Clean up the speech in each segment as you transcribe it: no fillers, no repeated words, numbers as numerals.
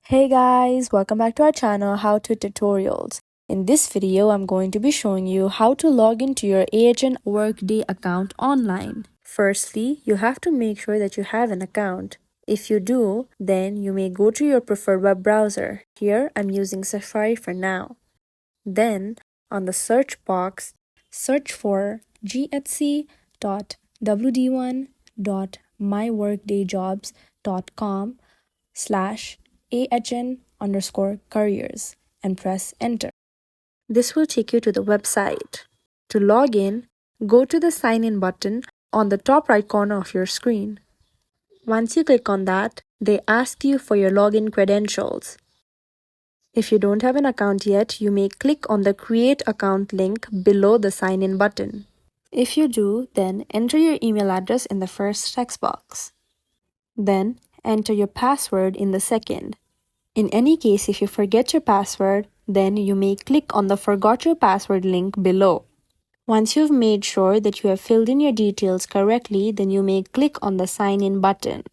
Hey guys, welcome back to our channel How to Tutorials. In this video, I'm going to be showing you how to log into your AHN Workday account online. Firstly, you have to make sure that you have an account. If you do, then you may go to your preferred web browser. Here, I'm using Safari for now. Then, on the search box, search for gsc.wd1.myworkdayjobs.com/ahn_careers and press enter. This will take you to the website. To log in, go to the sign in button on the top right corner of your screen. Once you click on that, they ask you for your login credentials. If you don't have an account yet, you may click on the Create Account link below the Sign In button. If you do, then enter your email address in the first text box. Then enter your password in the second. In any case, if you forget your password, then you may click on the Forgot Your Password link below. Once you've made sure that you have filled in your details correctly, then you may click on the Sign In button.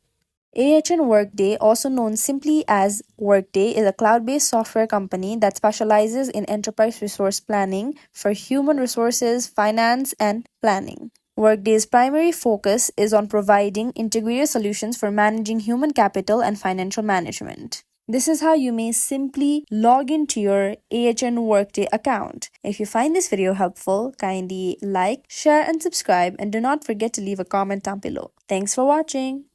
AHN Workday, also known simply as Workday, is a cloud-based software company that specializes in enterprise resource planning for human resources, finance, and planning. Workday's primary focus is on providing integrated solutions for managing human capital and financial management. This is how you may simply log into your AHN Workday account. If you find this video helpful, kindly like, share, and subscribe, and do not forget to leave a comment down below. Thanks for watching.